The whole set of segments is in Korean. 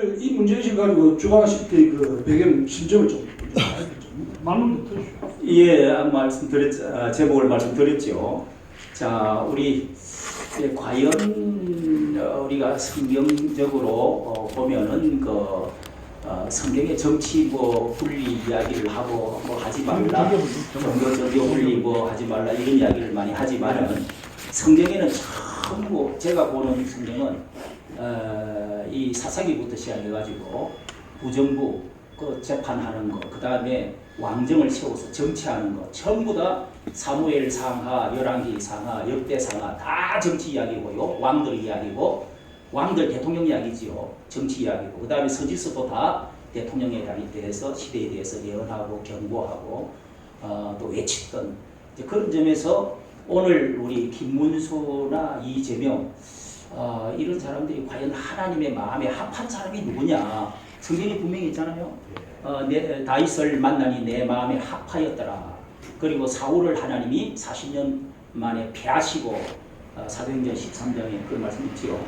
오늘 이 문제의식 가지고 주관하실 때그 배경 심정을 좀 말로 들으시죠. 예, 제목을 말씀드렸죠. 자, 우리 과연 우리가 성경적으로 보면은 성경의 정치 분리 이야기를 하고 하지 말라, 종교 분리 하지 말라 이런 이야기를 많이 하지만은 성경에는 전부 제가 보는 성경은 이 사사기부터 시작해가지고 부정부 재판하는 거, 그 다음에 왕정을 세워서 정치하는 거 전부 다 사무엘 상하, 열왕기 상하, 역대 상하 다 정치 이야기고요. 왕들 이야기고, 왕들 대통령 이야기지요. 정치 이야기고, 그 다음에 서지서도 다 대통령에 대해서 시대에 대해서 예언하고 경고하고 또 외쳤던 그런 점에서 오늘 우리 김문수나 이재명 이런 사람들이 과연 하나님의 마음에 합한 사람이 누구냐? 성경이 분명히 있잖아요. 다윗을 만나니 내 마음에 합하였더라. 그리고 사울을 하나님이 40년 만에 패하시고 사도행전 13장에 그런 말씀 있지요.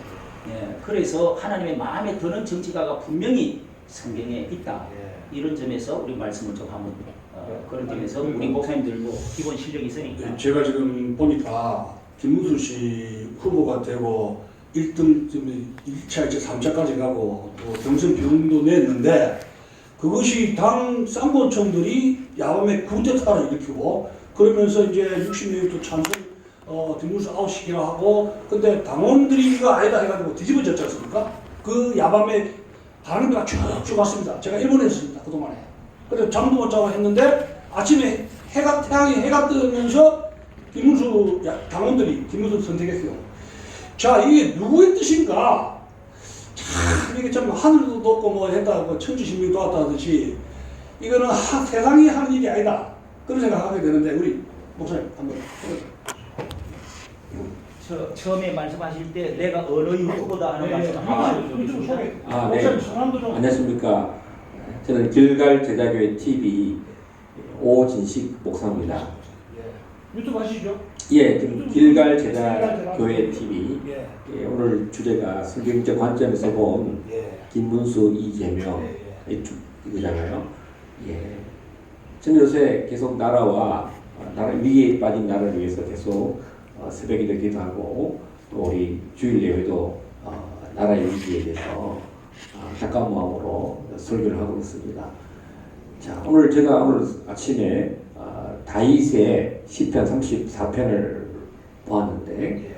예, 그래서 하나님의 마음에 드는 정치가가 분명히 성경에 있다. 이런 점에서 우리 말씀을 좀 한번 그런 점에서 우리 목사님들도 기본 실력이 있으니까. 제가 지금 보니까 김문수 씨 후보가 되고 1등 1차, 2차, 3차까지 가고 또 경선 비용도 냈는데 그것이 당 쌍권총들이 야밤에 쿠데타를 일으키고 그러면서 이제 60명이 또 찬성 김문수 아웃시키라 하고 근데 당원들이 이거 아니다 해가지고 뒤집어졌지 않습니까? 그 야밤에 다른 데가 쭉쭉 왔습니다. 제가 일본에 있었습니다. 그동안에. 그래서 잠도 못 자고 했는데 아침에 태양이 해가 뜨면서 김문수 당원들이 김문수 선택했어요. 자, 이게 누구의 뜻인가? 참, 이게 참 하늘도 돋고 했다, 천지신명이 도왔다 하듯이, 이거는 세상이 하는 일이 아니다. 그런 생각하게 되는데, 우리 목사님, 한번 해보세요. 처음에 말씀하실 때 내가 어느 이유보다 하는 말씀 네. 안녕하십니까. 저는 길갈 제자교회 TV 오진식 목사입니다. 유튜브 하시죠? 예, 길갈 제자교회 TV. 예, 오늘 주제가 성경적 관점에서 본 김문수, 이재명 이거잖아요. 예, 저는 요새 계속 나라 위기에 빠진 나라를 위해서 계속 새벽에도 기도하고 또 우리 주일 예배도 나라의 위기에 대해서 가까운 마음으로 설교를 하고 있습니다. 자, 오늘 아침에 다윗의 시편 34편을 보았는데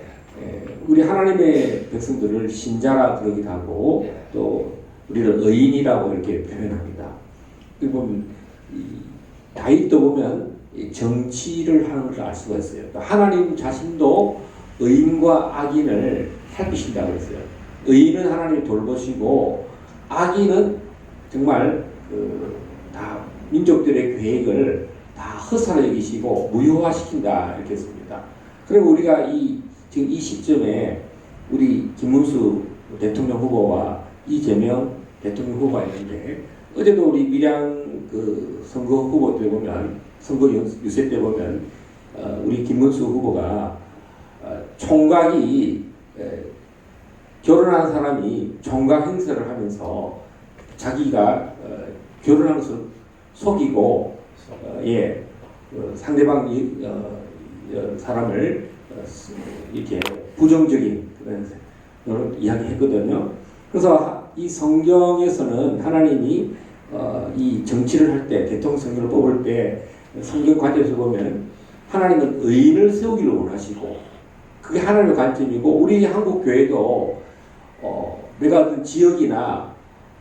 우리 하나님의 백성들을 신자라 그러기도 하고 또 우리를 의인이라고 이렇게 표현합니다. 보면 다윗도 보면 정치를 하는 것을 알 수가 있어요. 하나님 자신도 의인과 악인을 살피신다고 했어요. 의인은 하나님이 돌보시고 악인은 정말 다 민족들의 계획을 다 허사로 여기시고 무효화시킨다 이렇게 했습니다. 그리고 우리가 지금 이 시점에 우리 김문수 대통령 후보와 이재명 대통령 후보가 있는데 어제도 우리 밀양 선거 후보 때 보면 선거 유세 때 보면 우리 김문수 후보가 총각이 결혼한 사람이 총각 행세를 하면서 자기가 결혼한 것을 속이고 상대방 사람을 이렇게 부정적인 그런 이야기했거든요. 그래서 이 성경에서는 하나님이 이 정치를 할 때 대통령 선거를 뽑을 때 성경 관점에서 보면 하나님은 의인을 세우기를 원하시고 그게 하나님의 관점이고 우리 한국 교회도 내가 어떤 지역이나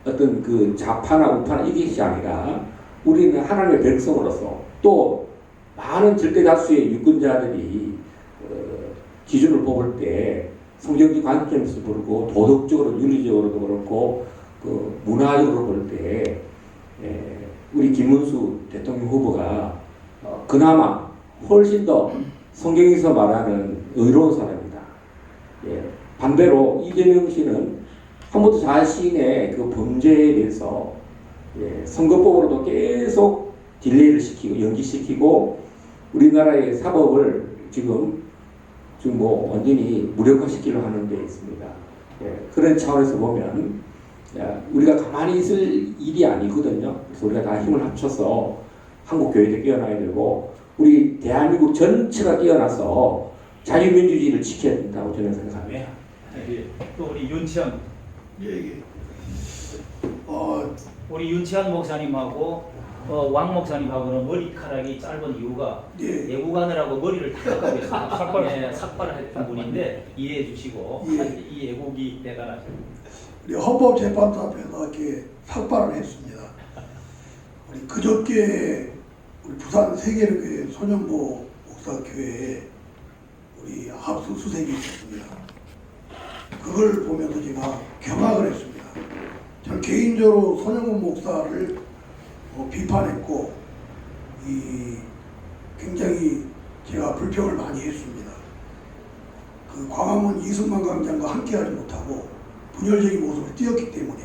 어떤 그 좌파나 우파나 이것이 아니라 우리는 하나님의 백성으로서 또 많은 절대 다수의 유권자들이 기준을 뽑을 때 성경적 관점에서 보고 도덕적으로 윤리적으로도 그렇고 그 문화적으로 볼 때 우리 김문수 대통령 후보가 그나마 훨씬 더 성경에서 말하는 의로운 사람이다. 반대로 이재명 씨는 한 번도 자신의 그 범죄에 대해서 선거법으로도 계속 딜레이를 시키고 연기시키고 우리나라의 사법을 지금 완전히 무력화시키려 하는 데 있습니다. 그런 차원에서 보면 우리가 가만히 있을 일이 아니거든요. 그래서 우리가 다 힘을 합쳐서 한국 교회도 깨어나야 되고 우리 대한민국 전체가 깨어나서 자유민주주의를 지켜야 된다고 저는 생각합니다. 또 우리 윤치현 예. 우리 윤치현 목사님하고 왕 목사님하고는 머리카락이 짧은 이유가 예. 애국하느라고 머리를 다 깎아버렸어요. 삭발을 했던 분인데 이해해 주시고 예. 이 애국이 대단하십니다. 우리 헌법재판소 앞에서 이렇게 삭발을 했습니다. 우리 그저께 우리 부산 세계교회 손영보 목사 교회에 우리 압수수색이 있었습니다. 그걸 보면서 제가 경악을 했습니다. 저는 개인적으로 손영보 목사를 비판했고 굉장히 제가 불평을 많이 했습니다. 그 광화문 이승만 광장과 함께하지 못하고 분열적인 모습을 띄었기 때문에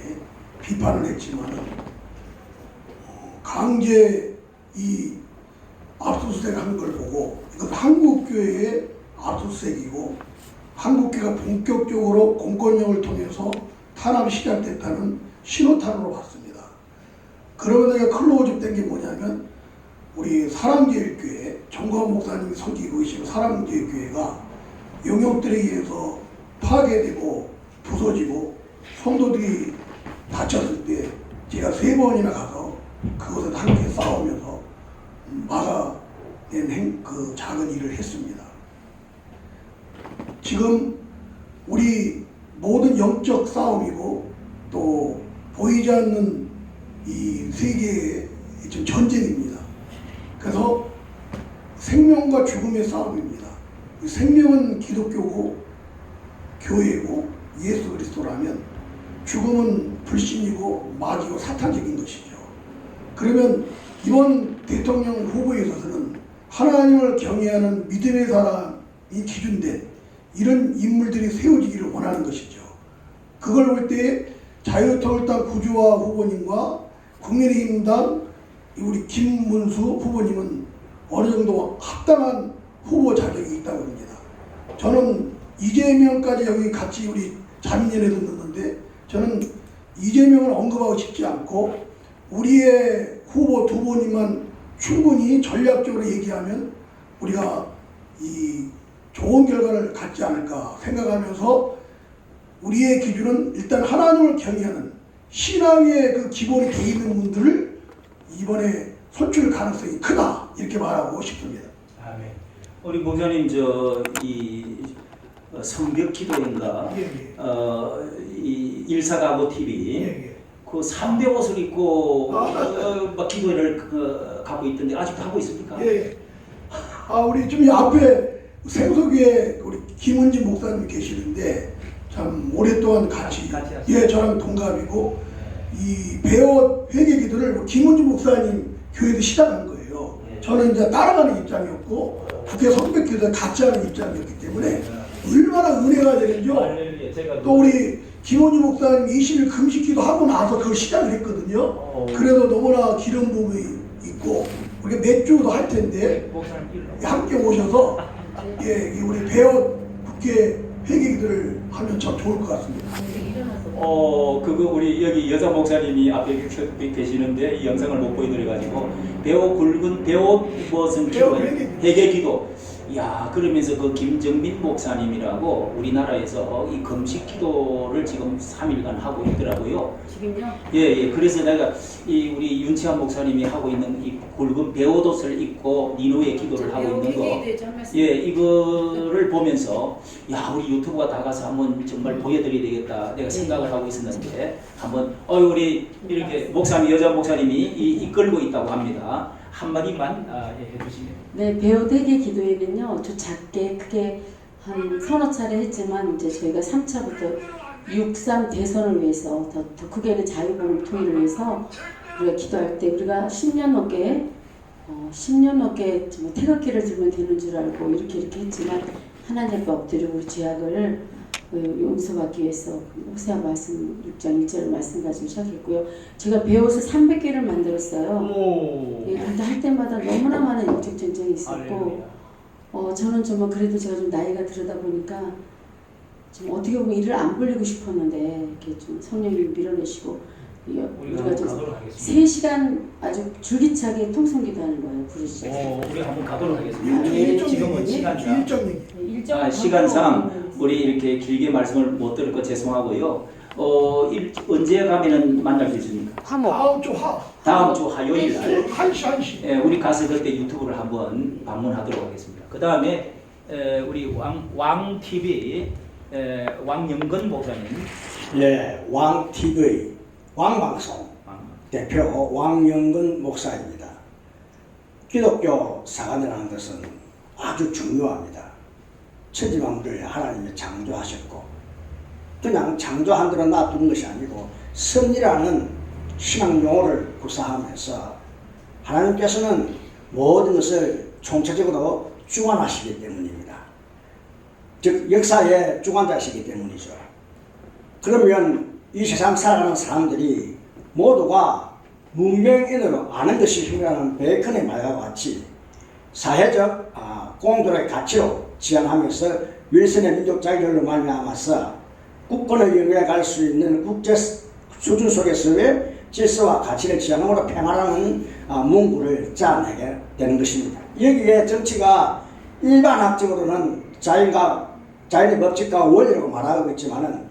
비판을 했지만 강제 이 압수수색을 한 걸 보고 이건 한국교회의 압수수색이고 한국교회가 본격적으로 공권력을 통해서 탄압이 시작됐다는 신호탄으로 봤습니다. 그러면서 제가 클로즈된 게 뭐냐면 우리 사랑제일교회 정광 목사님이 섬기고 계시는 사랑제일교회가 영역들에 의해서 파괴되고 부서지고 성도들이 다쳤을 때 제가 3번이나 가서 그것을 함께 싸우면서 막아낸 그 작은 일을 했습니다. 지금 우리 모든 영적 싸움이고 또 보이지 않는 이 세계의 지금 전쟁입니다. 그래서 생명과 죽음의 싸움입니다. 생명은 기독교고 교회고 예수 그리스도라면 죽음은 불신이고 마귀고 사탄적인 것이죠. 그러면 이번 대통령 후보에 있어서는 하나님을 경외하는 믿음의 사람이 기준된 이런 인물들이 세워지기를 원하는 것이죠. 그걸 볼 때 자유통일당 구주화 후보님과 국민의힘당 우리 김문수 후보님은 어느 정도 합당한 후보 자격이 있다고 봅니다. 저는 이재명까지 여기 같이 우리 자민련에도 넣는데 저는 이재명을 언급하고 싶지 않고 우리의 후보 2분이만 충분히 전략적으로 얘기하면 우리가 이 좋은 결과를 갖지 않을까 생각하면서 우리의 기준은 일단 하나님을 경외하는 신앙의 그 기본이 되어 있는 분들을 이번에 선출 가능성이 크다 이렇게 말하고 싶습니다. 아멘. 우리 목사님 이 성벽기도인가 이 일사가보 TV 그 300옷을 입고 막 기도회를 가고 있던데 아직도 하고 있습니까? 예. 우리 좀 앞에 생소교회 우리 김은지 목사님 계시는데 참 오랫동안 같이 저랑 동갑이고 이 배워 회개기도를 김은지 목사님 교회도 시작한 거예요. 저는 이제 따라가는 입장이었고 국회 성백기도에 같이 하는 입장이었기 때문에 얼마나 은혜가 되는지요. 또 우리 김원희 목사님 20일 금식기도 하고 나서 그걸 시작을 했거든요. 그래도 너무나 기름 부음이 있고 우리가 몇 주도 할 텐데 함께 오셔서 우리 배워 국회 회개기도를 하면 참 좋을 것 같습니다. 그거 우리 여기 여자 목사님이 앞에 계시는데 이 영상을 못 보여드려가지고 배우 굵은 배우 무엇은 기도 회개기도. 야 그러면서 그 김정민 목사님이라고 우리나라에서 이 금식 기도를 지금 3일간 하고 있더라고요. 지금요? 예. 그래서 내가 이 우리 윤치환 목사님이 하고 있는 이 굵은 배옷옷을 입고 니누의 기도를 하고 있는 거, 이거를 보면서 야 우리 유튜브가 다 가서 한번 정말 보여드려야 되겠다 내가 생각을 하고 있었는데 한번 우리 이렇게 목사님 여자 목사님이 이끌고 있다고 합니다. 한마디만 해주시면. 네, 배우대기 기도회는요, 저 작게 크게 한 서너 차례 했지만 이제 저희가 3차부터 6.3 대선을 위해서 더 크게는 자유공업 통일을 위해서 우리가 기도할 때 우리가 10년 넘게 정말 태극기를 들면 되는 줄 알고 이렇게 했지만 하나님 앞에 엎드리고 우리 죄악을 용서받기 위해서 호세아 말씀 6장 1절 말씀 가지고 시작했고요. 제가 배워서 300개를 만들었어요. 그런데 할 때마다 너무나 많은 영적 전쟁이 있었고 저는 정말 그래도 제가 좀 나이가 들다 보니까 지금 어떻게 보면 일을 안 벌리고 싶었는데 이렇게 좀 성령님 밀어내시고 우리가 좀 가도록 하겠습니다. 3시간 아주 줄기차게 통성기도하는 거예요. 부르시죠. 우리 한번 가도록 하겠습니다. 일정 지금은 얘기, 시간상 일정 얘기. 일정을 시간상 우리 이렇게 길게 말씀을 못 들을 거 죄송하고요. 언제 가면은 만날 수 있습니까? 다음 주 다음 주 화요일 날 1시. 예, 우리 가서 그때 유튜브를 한번 방문하도록 하겠습니다. 그 다음에 우리 왕 TV 왕영건 목사님 예, 왕TV, 왕방송 대표 왕영근 목사입니다. 기독교 사관이라는 것은 아주 중요합니다. 천지만물을 하나님이 창조하셨고 그냥 창조한 대로 놔두는 것이 아니고 선이라는 신앙 용어를 구사하면서 하나님께서는 모든 것을 총체적으로 주관하시기 때문입니다. 즉 역사의 주관자시기 때문이죠. 그러면 이 세상 살아가는 사람들이 모두가 문명인으로 아는 것이 힘이라는 베이컨의 말과 같이 사회적 공존의 가치로 지향하면서 윌슨의 민족 자결로 말미암아서 국권의 영역에 갈 수 있는 국제 수준 속에서의 질서와 가치를 지향으로 평화라는 문구를 짜내게 되는 것입니다. 여기에 정치가 일반학적으로는 자연의 법칙과 원리라고 말하고 있지만은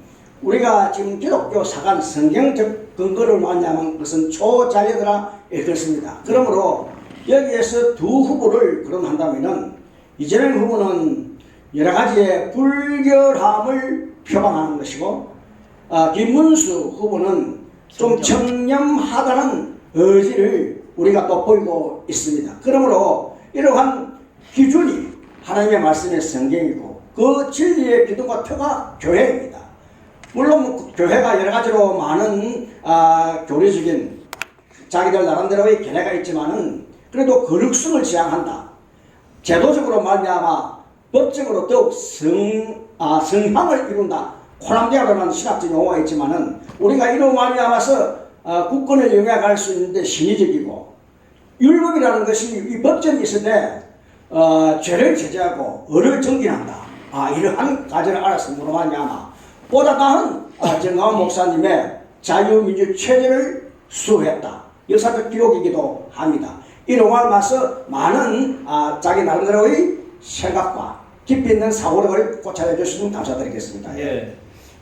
우리가 지금 기독교 사관 성경적 근거를 말하면 그것은 초자유더라 그렇습니다. 그러므로 여기에서 두 후보를 거론한다면은 이재명 후보는 여러 가지의 불결함을 표방하는 것이고 김문수 후보는 좀 청렴하다는 의지를 우리가 돋보이고 있습니다. 그러므로 이러한 기준이 하나님의 말씀의 성경이고 그 진리의 기둥과 터가 교회입니다. 물론 교회가 여러 가지로 많은 교리적인 자기들 나름대로의 견해가 있지만은 그래도 거룩성을 지향한다. 제도적으로 말미암아 법적으로 더욱 성향을 이룬다. 코람데아라는 신학적 용어가 있지만은 우리가 이로 말미암아서 국권의 영역에 갈 수 있는데 신의적이고 율법이라는 것이 이 법전이 있을 때 죄를 제재하고 의를 정진한다. 이러한 가정을 알았음으로 말미암아 보다 나은 정가원 목사님의 자유민주 체제를 수호했다. 역사적 기록이기도 합니다. 이로 말미암아서 많은 자기 나름대로의 생각과 깊이 있는 사고력을 고찰해 주시면 감사드리겠습니다. 예.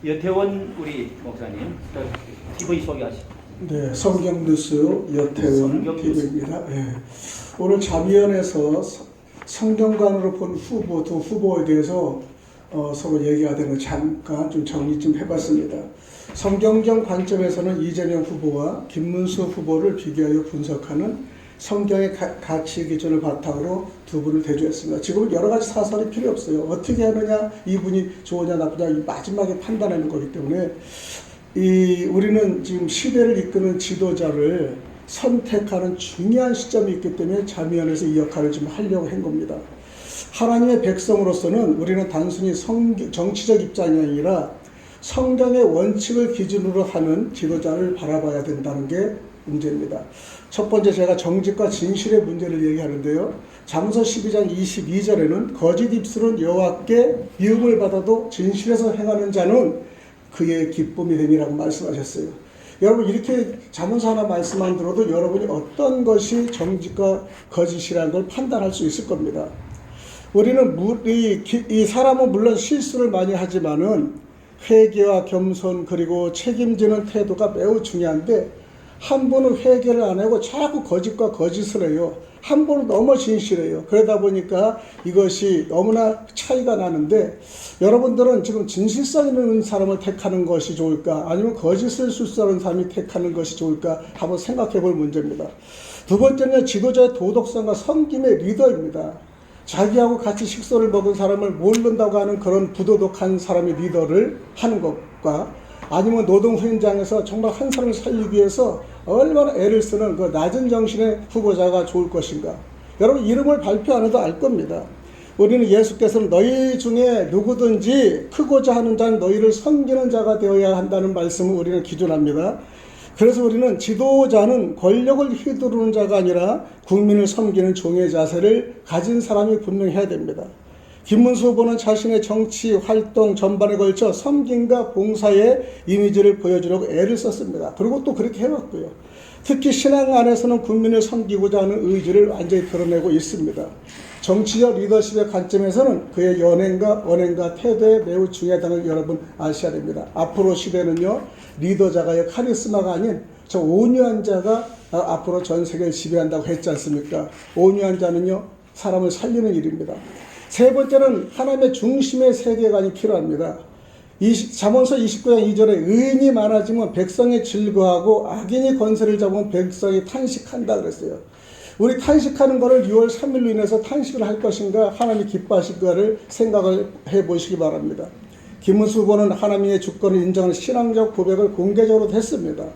여태원 우리 목사님 TV 소개하시죠. 네, 성경뉴스 여태원 성경뉴스. TV입니다. 예. 오늘 자비원에서 성경관으로 본 후보, 두 후보에 대해서 서로 얘기하는 거 잠깐 좀 정리 좀 해봤습니다. 성경적 관점에서는 이재명 후보와 김문수 후보를 비교하여 분석하는 성경의 가치 기준을 바탕으로 두 분을 대조했습니다. 지금은 여러 가지 사설이 필요 없어요. 어떻게 하느냐, 이분이 좋으냐 나쁘냐 이 마지막에 판단하는 거기 때문에 우리는 지금 시대를 이끄는 지도자를 선택하는 중요한 시점이 있기 때문에 자미원에서 이 역할을 좀 하려고 한 겁니다. 하나님의 백성으로서는 우리는 단순히 정치적 입장이 아니라 성경의 원칙을 기준으로 하는 지도자를 바라봐야 된다는 게 문제입니다. 첫 번째 제가 정직과 진실의 문제를 얘기하는데요. 잠언서 12장 22절에는 거짓 입술은 여호와께 미움을 받아도 진실에서 행하는 자는 그의 기쁨이 됨이라고 말씀하셨어요. 여러분 이렇게 잠언서 하나 말씀만 들어도 여러분이 어떤 것이 정직과 거짓이라는 걸 판단할 수 있을 겁니다. 우리는 이 사람은 물론 실수를 많이 하지만은 회개와 겸손 그리고 책임지는 태도가 매우 중요한데 한 분은 회개를 안 하고 자꾸 거짓과 거짓을 해요. 한 분은 너무 진실해요. 그러다 보니까 이것이 너무나 차이가 나는데 여러분들은 지금 진실성 있는 사람을 택하는 것이 좋을까 아니면 거짓을 술수하는 사람이 택하는 것이 좋을까 한번 생각해 볼 문제입니다. 두 번째는 지도자의 도덕성과 섬김의 리더입니다. 자기하고 같이 식사를 먹은 사람을 모른다고 하는 그런 부도덕한 사람이 리더를 하는 것과 아니면 노동 현장에서 정말 한 사람을 살리기 위해서 얼마나 애를 쓰는 그 낮은 정신의 후보자가 좋을 것인가. 여러분 이름을 발표 안 해도 알 겁니다. 우리는 예수께서는 너희 중에 누구든지 크고자 하는 자는 너희를 섬기는 자가 되어야 한다는 말씀을 우리는 기준합니다. 그래서 우리는 지도자는 권력을 휘두르는 자가 아니라 국민을 섬기는 종의 자세를 가진 사람이 분명히 해야 됩니다. 김문수 후보는 자신의 정치 활동 전반에 걸쳐 섬김과 봉사의 이미지를 보여주려고 애를 썼습니다. 그리고 또 그렇게 해왔고요. 특히 신앙 안에서는 국민을 섬기고자 하는 의지를 완전히 드러내고 있습니다. 정치적 리더십의 관점에서는 그의 연행과 언행과 태도에 매우 중요하다는 걸 여러분 아셔야 됩니다. 앞으로 시대는요, 리더자가 카리스마가 아닌 저 온유한 자가 앞으로 전 세계를 지배한다고 했지 않습니까? 온유한 자는요, 사람을 살리는 일입니다. 세 번째는 하나님의 중심의 세계관이 필요합니다. 잠언서 29장 2절에 의인이 많아지면 백성이 즐거워하고 악인이 권세를 잡으면 백성이 탄식한다 그랬어요. 우리 탄식하는 것을 6월 3일로 인해서 탄식을 할 것인가, 하나님이 기뻐하실까를 생각을 해보시기 바랍니다. 김문수 후보는 하나님의 주권을 인정하는 신앙적 고백을 공개적으로 했습니다.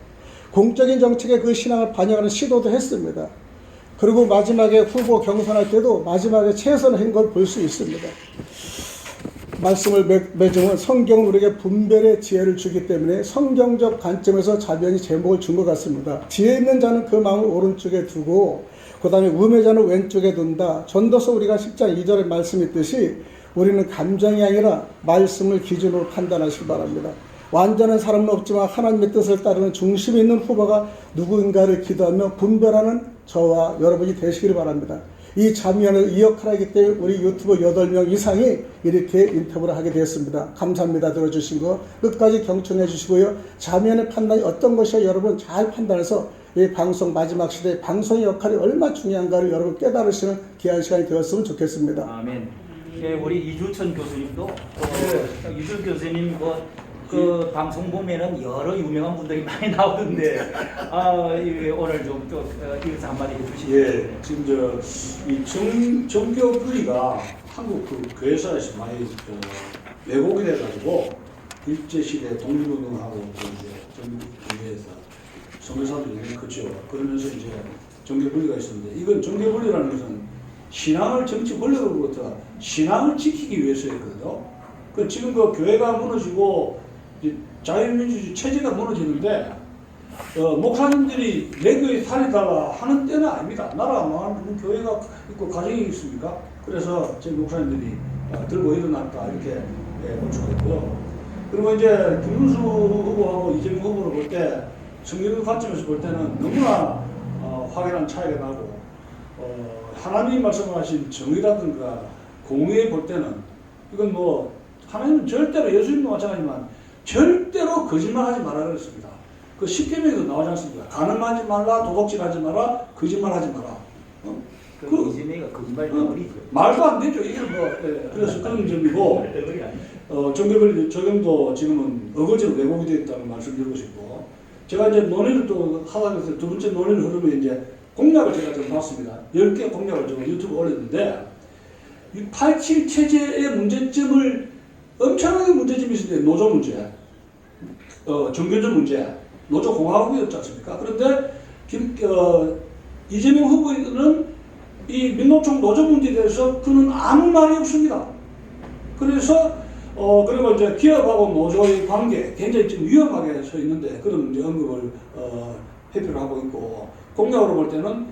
공적인 정책에 그 신앙을 반영하는 시도도 했습니다. 그리고 마지막에 후보 경선할 때도 마지막에 최선을 한 걸 볼 수 있습니다. 말씀을 맺으면 성경은 우리에게 분별의 지혜를 주기 때문에 성경적 관점에서 자변이 제목을 준 것 같습니다. 지혜 있는 자는 그 마음을 오른쪽에 두고 그 다음에 우매자는 왼쪽에 둔다. 전도서 우리가 10장 2절에 말씀했듯이 우리는 감정이 아니라 말씀을 기준으로 판단하시기 바랍니다. 완전한 사람은 없지만 하나님의 뜻을 따르는 중심 있는 후보가 누구인가를 기도하며 분별하는 저와 여러분이 되시기를 바랍니다. 이 자미안을 이 역할을 하기 때문에 우리 유튜버 8명 이상이 이렇게 인터뷰를 하게 되었습니다. 감사합니다. 들어주신 거 끝까지 경청해 주시고요. 자미안의 판단이 어떤 것이야 여러분 잘 판단해서 이 방송 마지막 시대에 방송의 역할이 얼마나 중요한가를 여러분 깨달으시는 귀한 시간이 되었으면 좋겠습니다. 아멘. 예, 우리 이주천 교수님도 이주 교수님 그 방송 보면은 여러 유명한 분들이 많이 나오던데 오늘 좀 또 이것서 한마디 해주시죠. 예, 지금 이 정교 분리가 한국 그 교회사에서 많이 왜곡이 돼가지고 일제 시대 독립운동하고 또 이제 정교회에서 선교사들이 너무 크죠. 그러면서 이제 정교 분리가 있었는데 이건 정교 분리라는 것은 신앙을 정치 권력으로부터 신앙을 지키기 위해서였거든요. 그 지금 그 교회가 무너지고 자유민주주의 체제가 무너지는데 목사님들이 내 교회 살리달라 하는 때는 아닙니다. 나라가 망하면 교회가 있고 가정이 있습니까? 그래서 저희 목사님들이 들고 일어났다 이렇게 볼 수가 있고요. 그리고 이제 김문수 후보하고 이재명 후보를 볼 때 성경적 관점에서 볼 때는 너무나 확연한 차이가 나고 하나님 말씀하신 정의라든가 공의에 볼 때는 이건 뭐 하나님은 절대로 예수님도 마찬가지지만 절대로 거짓말하지 말라 그랬습니다. 그 10계명에도 나오지 않습니까? 가늠하지 말라, 도둑질하지 마라, 거짓말하지 마라. 그 이재명이가 거짓말이 어리죠. 말도 안 되죠. 이게 뭐 그래서 그런 점이고 정교별 적용도 지금은 어거지로 왜곡이 되어 있다는 말씀 드리고 싶고 제가 이제 논의를 또 하다 보니까 두 번째 논의를 흐르면 이제 공약을 제가 좀 봤습니다. 10개 공약을 좀 유튜브에 올렸는데 87 체제의 문제점을 엄청나게 문제점이 있는데 노조 문제, 종교적 문제, 노조 공화국이었지 않습니까? 그런데 이재명 후보는 이 민노총 노조 문제에 대해서 그는 아무 말이 없습니다. 그래서 그리고 이제 기업하고 노조의 관계 굉장히 좀 위험하게 서 있는데 그런 이제 언급을 회피를 하고 있고 공약으로 볼 때는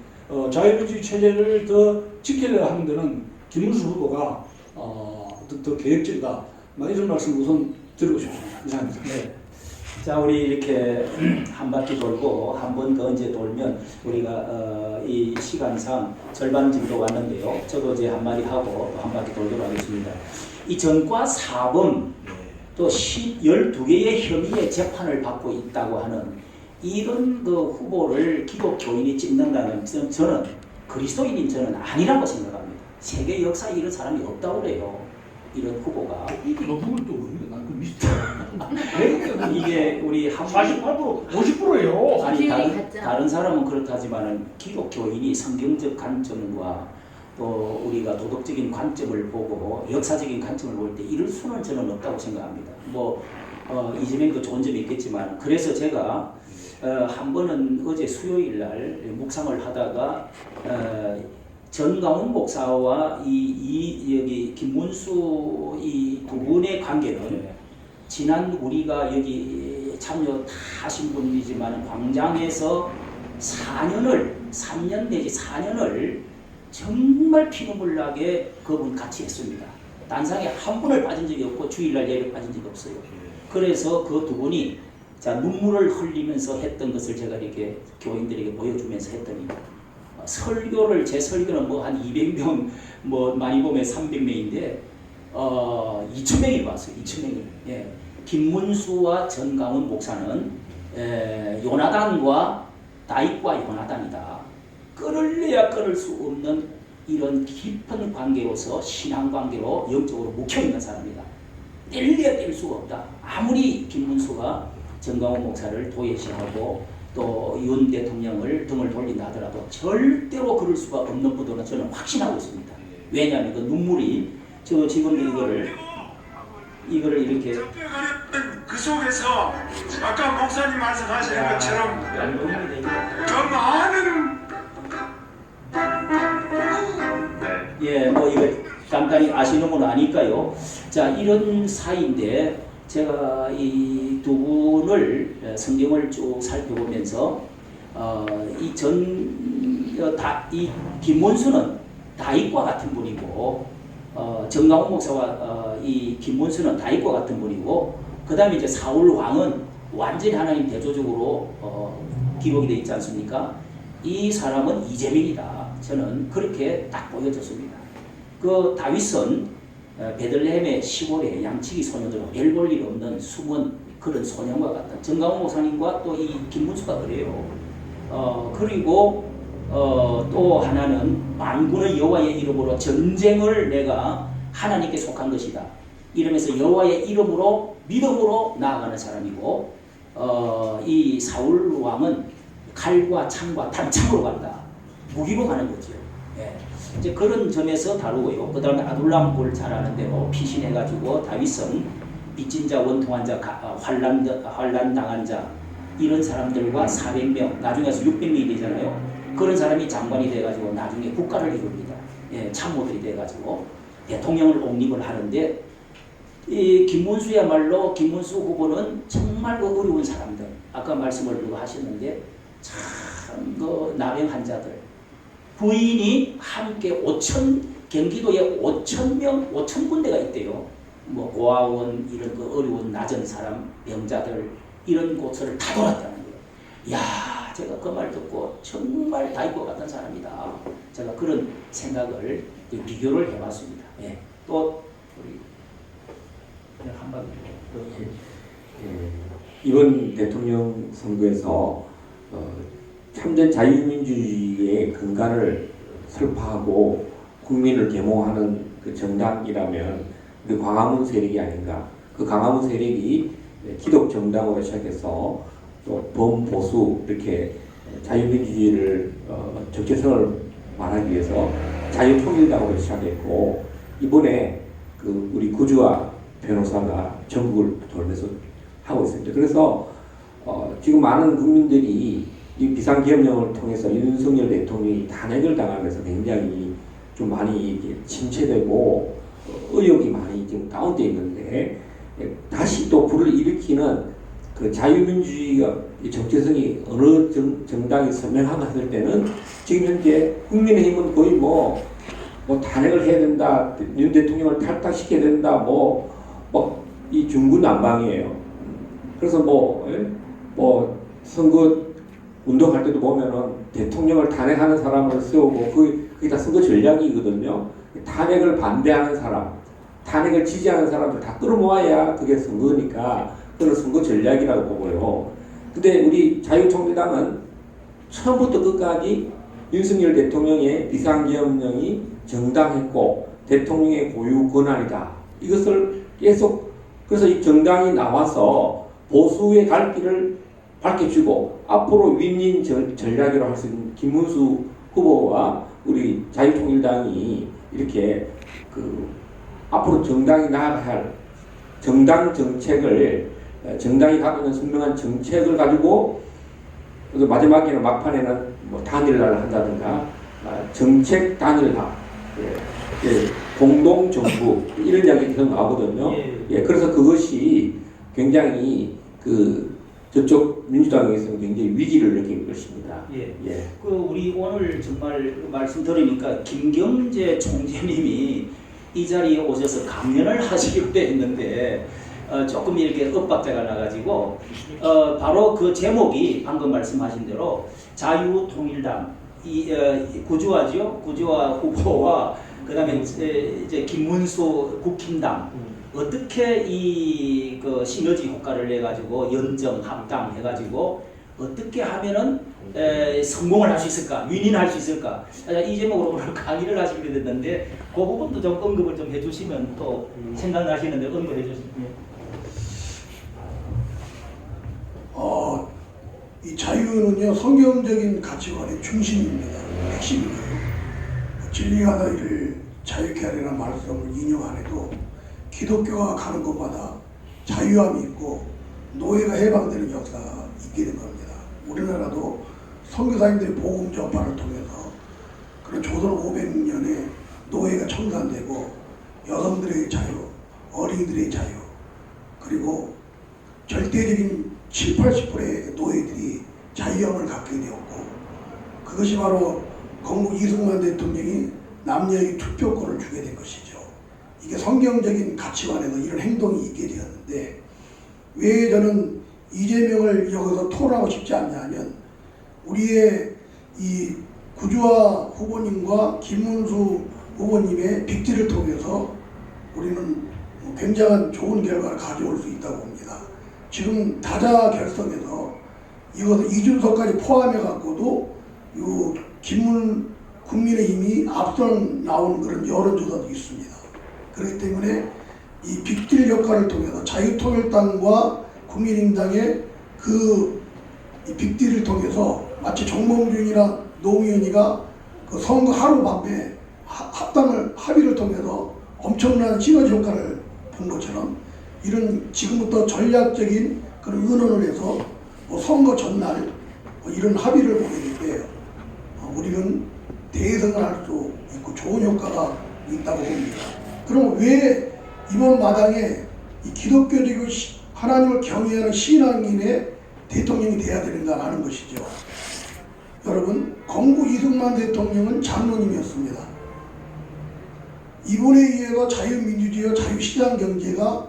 자유민주주의 체제를 더 지키려 하는 데는 김문수 후보가 더 계획적이다. 이런 말씀 우선 드리고 싶습니다. 이상입니다. 네. 자, 우리 이렇게 한 바퀴 돌고 한 번 더 이제 돌면 우리가 이 시간상 절반 정도 왔는데요. 저도 이제 한마디 하고 한 바퀴 돌도록 하겠습니다. 이 전과 사범 또 12개의 혐의의 재판을 받고 있다고 하는 이런 그 후보를 기독교인이 찍는다는 저는 그리스도인인 저는 아니라고 생각합니다. 세계 역사에 이런 사람이 없다고 그래요. 이런 후보가 이게 누구를 또 그러는데 난그 미스터 이게 우리 48% 50%예요. 아니 다른 사람은 그렇다지만은 기독교인이 성경적 관점과 또 우리가 도덕적인 관점을 보고 역사적인 관점을 볼 때 이럴 수는 저는 없다고 생각합니다. 뭐 이재명도 좋은 점이 있겠지만 그래서 제가 한 번은 어제 수요일 날 묵상을 하다가 전강훈 목사와 여기 김문수 이 두 분의 관계는 지난 우리가 여기 참여 다 하신 분이지만 광장에서 3년 내지 4년을 정말 피눈물 나게 그분 같이 했습니다. 단상에 한 분을 빠진 적이 없고 주일날 예배 빠진 적이 없어요. 그래서 그 두 분이 자 눈물을 흘리면서 했던 것을 제가 이렇게 교인들에게 보여주면서 했더니 설교를 제 설교는 뭐 한 200명 뭐 많이 보면 300명인데 2,000명이 왔어요. 2,000명이. 예. 김문수와 전강훈 목사는 요나단과 다윗과 요나단이다. 끊을래야 끊을 수 없는 이런 깊은 관계로서 신앙 관계로 영적으로 묵혀 있는 사람이다. 뗄래야 뗄 수가 없다. 아무리 김문수가 전강훈 목사를 도외시하고 또 윤 대통령을 등을 돌린다 하더라도 절대로 그럴 수가 없는 부분은 저는 확신하고 있습니다. 왜냐하면 그 눈물이 저 지금 이거를 이렇게 그 속에서 아까 목사님 말씀하시는 것처럼 그 많은 뭐 이거 간단히 아시는 분 아니까요. 자 이런 사이인데 제가 이 두 분을 성경을 쭉 살펴보면서 이 김문수는 다윗과 같은 분이고 정강훈 목사와 이 김문수는 다윗과 같은 분이고 그 다음에 이제 사울 왕은 완전히 하나님 대조적으로 기록이 되어 있지 않습니까? 이 사람은 이재민이다. 저는 그렇게 딱 보여졌습니다. 그 다윗은 베들레헴의 시골에 양치기 소년으로 별 볼 일 없는 숨은 그런 소년과 같다. 정강훈 목사님과 또 이 김문수가 그래요. 그리고 또 하나는 만군의 여호와의 이름으로 전쟁을 내가 하나님께 속한 것이다. 이러면서 여호와의 이름으로 믿음으로 나아가는 사람이고 이 사울 왕은 칼과 창과 단창으로 간다. 무기로 가는 거죠. 예. 이제 그런 점에서 다루고요. 그 다음에 아둘람골 잘 아는 대로 피신해가지고 다윗은 빚진 자, 원통한 자, 환란 당한 자 이런 사람들과 400명 나중에서 600명이 되잖아요. 그런 사람이 장관이 돼가지고 나중에 국가를 이룹니다. 예, 참모들이 돼가지고 대통령을 옹립을 하는데 이 김문수야말로 김문수 후보는 정말 그 어려운 사람들 아까 말씀을 하셨는데 참 그 나병 환자들 부인이 함께 경기도에 5,000명 5,000군데가 있대요. 뭐 고아원 이런 그 어려운 낮은 사람 병자들 이런 곳을 다 돌았다는 거예요. 이야 제가 그 말 듣고 정말 다윗과 같은 사람이다. 제가 그런 생각을 비교를 해봤습니다. 예. 또 우리 한번 이번 대통령 선거에서 참된 자유민주주의의 근간을 설파하고 국민을 계몽하는 그 정당이라면 그 광화문 세력이 아닌가. 그 광화문 세력이 기독 정당으로 시작해서 또 범보수 이렇게 자유민주주의를 정체성을 말하기 위해서 자유통일당으로 시작했고 이번에 그 우리 구주와 변호사가 전국을 돌면서 하고 있습니다. 그래서 지금 많은 국민들이 이 비상계엄령을 통해서 윤석열 대통령이 탄핵을 당하면서 굉장히 좀 많이 침체되고 의욕이 많이 지금 다운되어 있는데 다시 또 불을 일으키는 그 자유민주주의가 정체성이 어느 정당이 선명하다 했을 때는 지금 현재 국민의힘은 거의 뭐 탄핵을 해야 된다, 윤 대통령을 탈당시켜야 된다, 이 중구난방이에요. 그래서 선거 운동할 때도 보면은 대통령을 탄핵하는 사람을 세우고 그게 다 선거 전략이거든요. 탄핵을 반대하는 사람, 탄핵을 지지하는 사람들 다 끌어모아야 그게 선거니까 그런 선거 전략이라고 보고요. 근데 우리 자유통일당은 처음부터 끝까지 윤석열 대통령의 비상계엄령이 정당했고 대통령의 고유 권한이다. 이것을 계속 그래서 이 정당이 나와서 보수의 갈 길을 밝혀주고 앞으로 윈윈 전략이라고 할 수 있는 김문수 후보와 우리 자유통일당이 이렇게 앞으로 정당이 나아가야 할 정당 정책을 정당이 갖고 있는 선명한 정책을 가지고 마지막에는 막판에는 단일화를 한다든가 정책 단일화, 공동 정부 이런 이야기 계속 나오거든요. 그래서 그것이 굉장히 저쪽 민주당에서는 굉장히 위기를 느낀 것입니다. 우리 오늘 정말 말씀 들으니까 김경재 총재님이 이 자리에 오셔서 강연을 하시기로 돼 있는데 조금 이렇게 엇박자가 나가지고 바로 그 제목이 방금 말씀하신 대로 자유통일당 구주화죠. 구주화 후보와 그다음에 이제 김문수 국힘당 어떻게 그 시너지 효과를 내 가지고 연정 합당 해 가지고 어떻게 하면은 성공을 할 수 있을까, 윈윈할 수 있을까, 이 제목으로 오늘 강의를 하시게 됐는데 그 부분도 좀 언급을 좀 해주시면 또 생각나시는데 언급해 주시면. 이 자유는요 성경적인 가치관의 중심입니다. 핵심이에요. 진리가 너희를 자유케 하리라는 말씀을 인용 안 해도 기독교가 가는 곳마다 자유함이 있고 노예가 해방되는 역사가 있게 된 겁니다. 우리나라도 선교사님들의 복음 전파를 통해서 그런 조선 500년에 노예가 청산되고 여성들의 자유, 어린이들의 자유, 그리고 절대적인 70~80%의 노예들이 자유함을 갖게 되었고, 그것이 바로 건국 이승만 대통령이 남녀에게 투표권을 주게 된 것이죠. 이게 성경적인 가치관에서 이런 행동이 있게 되었는데, 왜 저는 이재명을 여기서 토론하고 싶지 않냐면, 우리의 이 구주화 후보님과 김문수 후보님의 빅딜을 통해서 우리는 굉장한 좋은 결과를 가져올 수 있다고 봅니다. 지금 다자 결성에서 이것을 이준석까지 포함해 갖고도 이 국민의힘이 앞선 나온 그런 여론조사도 있습니다. 그렇기 때문에 이 빅딜 역할을 통해서 자유통일당과 국민의힘당의 이 빅딜을 통해서 마치 정몽준이나 노무현이가 그 선거 하루 밤에 합의를 통해서 엄청난 시너지 효과를 본 것처럼 이런 지금부터 전략적인 그런 의논을 해서 선거 전날 이런 합의를 보게 될 때 우리는 대성을 할 수 있고 좋은 효과가 있다고 봅니다. 그럼 왜 이번 마당에 이 기독교적이고 하나님을 경외하는 신앙인의 대통령이 돼야 되는가 하는 것이죠. 여러분, 건국 이승만 대통령은 장로님이었습니다. 이분에 의해서 자유민주주의와 자유시장 경제가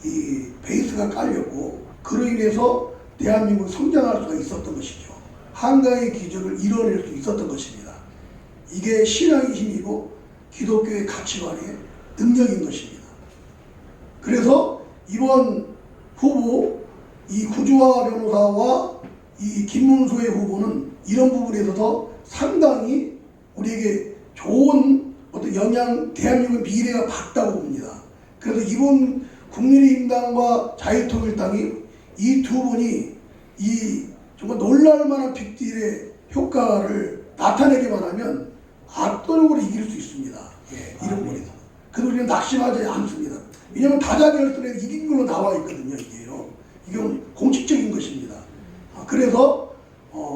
이 베이스가 깔렸고, 그로 인해서 대한민국이 성장할 수가 있었던 것이죠. 한강의 기적을 이뤄낼 수 있었던 것입니다. 이게 신앙의 힘이고 기독교의 가치관의 능력인 것입니다. 그래서 이번 후보, 이 구주화 변호사와 이 김문수의 후보는 이런 부분에 있어서 상당히 우리에게 좋은 어떤 영향, 대한민국의 미래가 밝다고 봅니다. 그래서 이번 국민의힘당과 자유통일당이 이 두 분이 이 정말 놀랄만한 빅딜의 효과를 나타내기만 하면 압도적으로 이길 수 있습니다. 예, 이런 부분에서. 그래서 우리는 낙심하지 않습니다. 왜냐하면 다자결선에 이긴 걸로 나와 있거든요. 이건 공식적인 것입니다. 그래서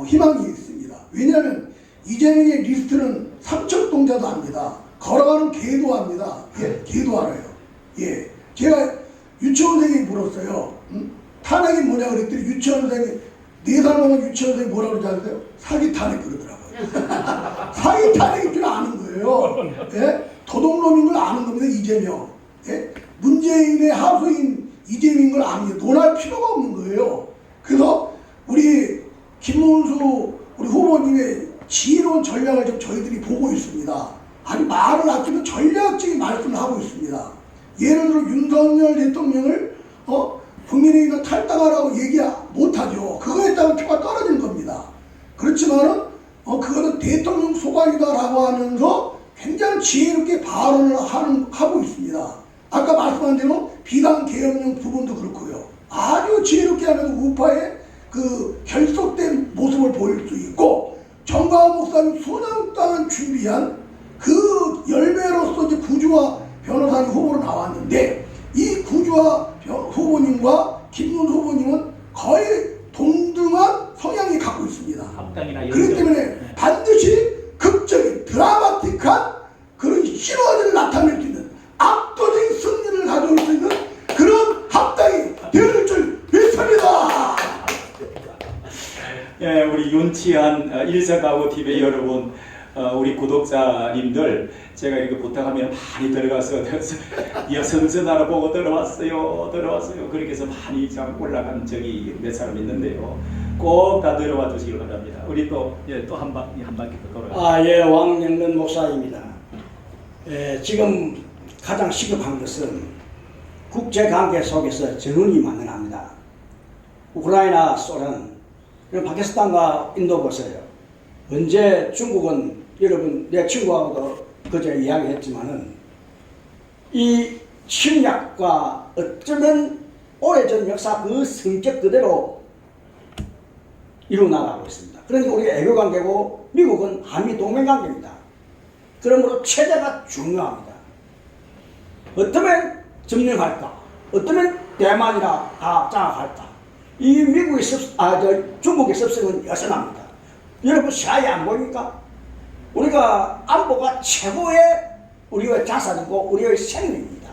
희망이 있습니다. 왜냐하면 이재명의 리스트는 삼척동자도 압니다. 걸어가는 개도 압니다. 예, 개도 알아요. 예, 제가 유치원생이 물었어요. 탄핵이 뭐냐 그랬더니 유치원생이 4살 먹은 유치원생이 뭐라고 그러지 않으세요? 사기 탄핵 그러더라고요. 사기 탄핵인 줄 아는 거예요. 예? 도둑놈인 걸 아는 겁니다. 이재명. 예? 문재인의 하수인 이재명인 걸 아는 게 논할 필요가 없는 거예요. 그래서 우리 김문수 우리 후보님의 지혜로운 전략을 좀 저희들이 보고 있습니다. 아니 말을 아끼면 전략적인 말씀을 하고 있습니다. 예를 들어 윤석열 대통령을 국민의힘을 탈당하라고 얘기 못하죠. 그거에 따라 표가 떨어지는 겁니다. 그렇지만은 그거는 대통령 소관이다라고 하면서 굉장히 지혜롭게 발언을 하고 있습니다. 아까 말씀한 대로 비상계엄령 부분도 그렇고요. 아주 지혜롭게 하면서 우파의 그 결속된 모습을 보일 수 있고, 정광훈 목사님 수년 동안 준비한 그 열매로서 이제 구주화 변호사님 후보로 나왔는데, 이 구주화 후보님과 김문수 후보님은 거의 동등한 성향이 갖고 있습니다. 그렇기 때문에 반드시 극적인 드라마틱한 그런 시너지를 나타낼 수 있는 압도적인 승리를 가져올 수 있는 그런 합당이 될 줄 믿습니다. 예, 우리 윤치한 일사가고 TV 여러분, 우리 구독자님들 제가 이렇게 부탁하면 많이 들어가서 여선전하러 보고 들어왔어요. 그렇게 해서 많이 참 올라간 적이 몇 사람 있는데요. 꼭 다 들어와 주시기 바랍니다. 우리 또 한 바퀴 더 돌아요. 예, 왕영근 목사입니다. 지금 가장 시급한 것은 국제관계 속에서 정의이 만연합니다. 우크라이나, 소련, 파키스탄과 인도 보세요. 언제 중국은 여러분 내 친구하고도 그제 이야기했지만은 이 침략과 어쩌면 오래전 역사 그 성격 그대로 이루어나가고 있습니다. 그러니까 우리 애교관계고 미국은 한미 동맹관계입니다. 그러므로 체제가 중요합니다. 어쩌면 점령할까? 어쩌면 대만이라 다 장악할까? 이 미국의 중국의 습성은 여전합니다. 여러분 시야에 안 보입니까? 우리가 안보가 최고의 우리의 자산이고 우리의 생명입니다.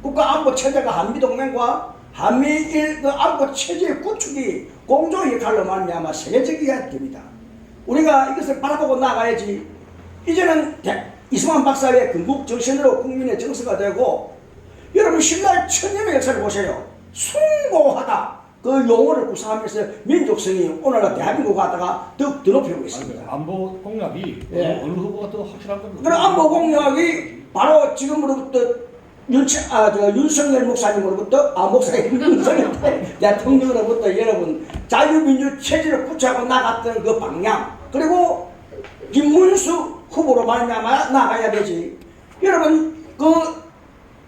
국가안보 체제가 한미동맹과 한미일 그 안보 체제의 구축이 공조의 역할로 말미암아 세계적이어야 됩니다. 우리가 이것을 바라보고 나가야지. 이제는 이승만 박사의 건국 정신으로 국민의 정서가 되고, 여러분 신라의 천년의 역사를 보세요. 숭고하다 그 용어를 구사하면서 민족성이 오늘날 대한민국 갖다가 더욱 드높이고 있습니다. 안보 공약이 예. 어느 후보가 더 확실한 겁니다. 그런 안보 공약이 바로 지금으로부터 윤석열 목사님으로부터 윤석열 대통령으로부터 여러분 자유민주 체제를 구축하고 나갔던 그 방향, 그리고 김문수 후보로 말미암아 나가야 되지. 여러분 그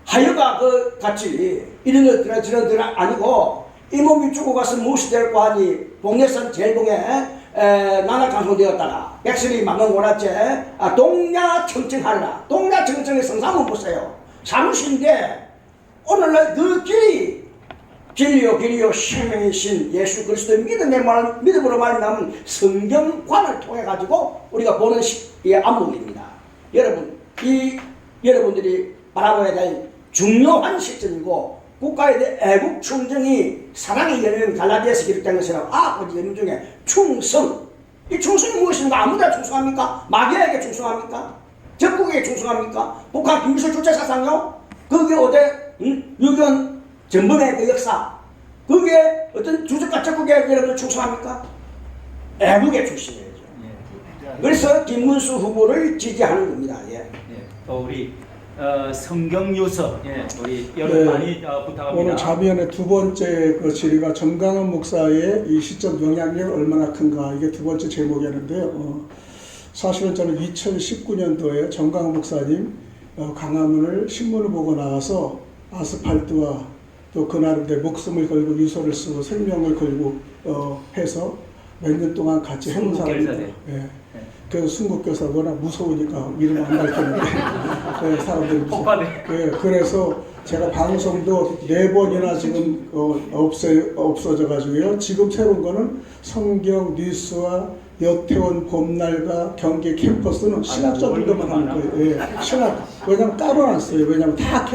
하여가 그 같이 이런 것들은 아니고 이 몸이 죽고 가서 무엇이 될거 하니 봉해선 제일봉에 나날 강성되었다가 백설이 막는 고라째 동야청청하라. 동야청청의 성상을 보세요. 사무실인데 오늘날 그 길이 길이요 생명의 신 예수 그리스도의 믿음으로 말미암은 성경관을 통해 가지고 우리가 보는 이 안목입니다. 여러분 이 여러분들이 바라봐야 될 중요한 시점이고, 국가에 대해 애국 충정이 사랑의 열매는 갈라디아서 기록된 것이라고 아버지 열매 중에 충성. 이 충성이 무엇인가? 아무나 충성합니까? 마귀에게 충성합니까? 적국에게 충성합니까? 북한 김일성 주체 사상요? 그게 어디 6.25 전범의 그 역사, 그게 어떤 주적과 적국에 여러분 충성합니까? 애국에 충성해야죠. 그래서 김문수 후보를 지지하는 겁니다. 또 우리 성경유서 우리 여러분 많이 부탁합니다. 오늘 자비연의 두 번째 그 질의가 정강원 목사의 이 시점 영향력 얼마나 큰가, 이게 두 번째 제목이었는데요. 사실은 저는 2019년도에 정강원 목사님 강화문을 신문을 보고 나와서 아스팔트와 또 그날인데 목숨을 걸고 유서를 쓰고 생명을 걸고 해서 몇 년 동안 같이 해본 사람입니다. 그래서 순국교사 워낙 무서우니까 이름 안 밝혔는데 사람들이 그래서 제가 방송도 4번이나 지금 없어져 가지고요. 지금 새로운 거는 성경 뉴스와 여태원 봄날과 경기 캠퍼스는 신학자들만 하는 거예요. 신학. 왜냐면 따로 놨어요. 왜냐면 다